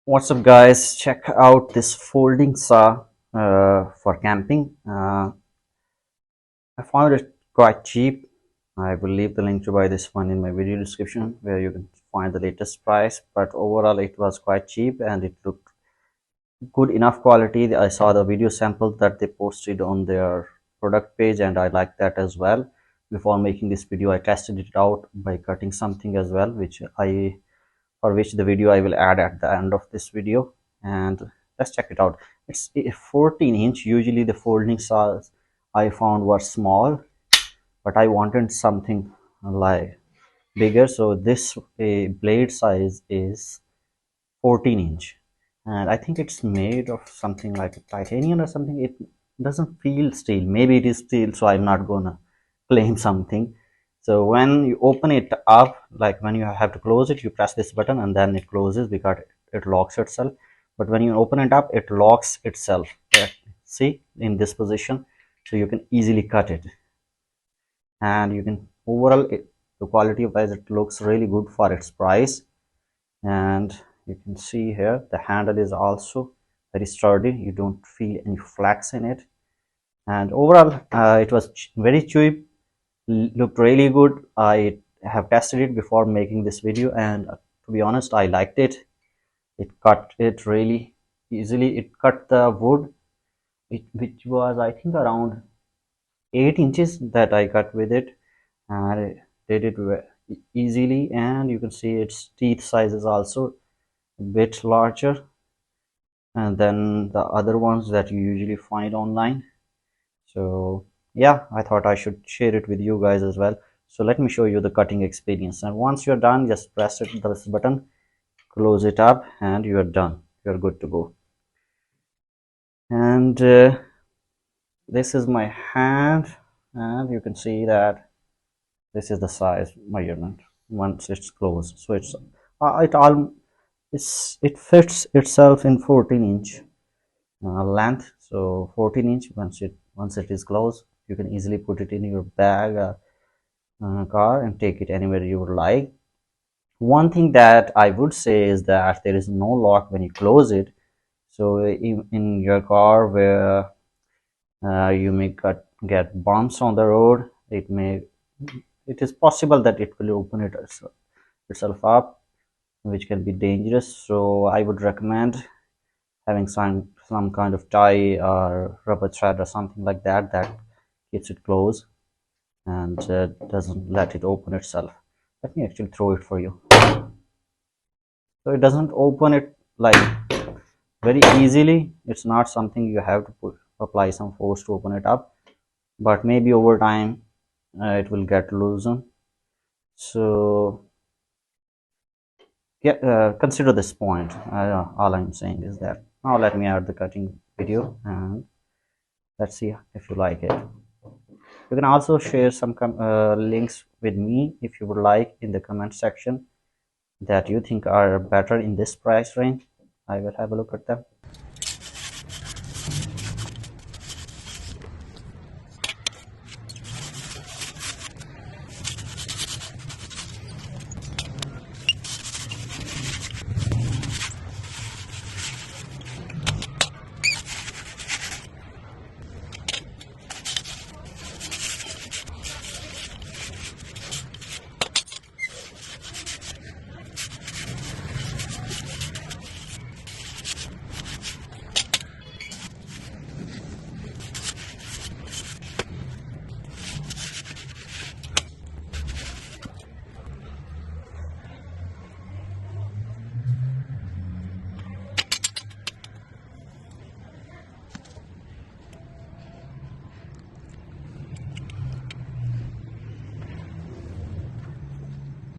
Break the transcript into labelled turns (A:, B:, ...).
A: What's up, guys? Check out this folding saw for camping. I found it quite cheap. I will leave the link to buy this one in my video description where you can find the latest price. But overall, it was quite cheap and it looked good enough quality. I saw the video sample that they posted on their product page and I like that as well. Before making this video, I tested it out by cutting something as well, for which the video I will add at the end of this video. And let's check it out. It's a 14-inch. Usually the folding saws I found were small, but I wanted something like bigger, so this blade size is 14-inch, and I think it's made of something like titanium or something. It doesn't feel steel. Maybe it is steel, so I'm not gonna claim something. So when you open it up, like when you have to close it, you press this button and then it closes because it locks itself. But when you open it up, it locks itself. See, in this position, so you can easily cut it. And you can overall the quality of it looks really good for its price. And you can see here the handle is also very sturdy. You don't feel any flex in it. And overall it was very cheap, looked really good. I have tested it before making this video, and to be honest, I liked it. It cut it really easily. It cut the wood, which was I think around 8 inches that I cut with it, and it did it easily. And you can see its teeth size is also a bit larger and then the other ones that you usually find online. So yeah, I thought I should share it with you guys as well. So let me show you the cutting experience, and once you're done, just press this button, close it up, and you're done. You're good to go. And this is my hand, and you can see that this is the size measurement once it's closed. So it fits itself in 14-inch length. So 14-inch, once it is closed, you can easily put it in your bag car and take it anywhere you would like. One thing that I would say is that there is no lock when you close it. So in your car where you may get bumps on the road, it is possible that it will open itself up, which can be dangerous. So I would recommend having some kind of tie or rubber thread or something like that that keeps it closed and doesn't let it open itself. Let me actually throw it for you. So it doesn't open it like very easily. It's not something you have to apply some force to open it up, but maybe over time it will get loosened. So yeah, consider this point. All I'm saying is that. Now let me add the cutting video and let's see if you like it. You can also share some links with me if you would like in the comment section that you think are better in this price range. I will have a look at them.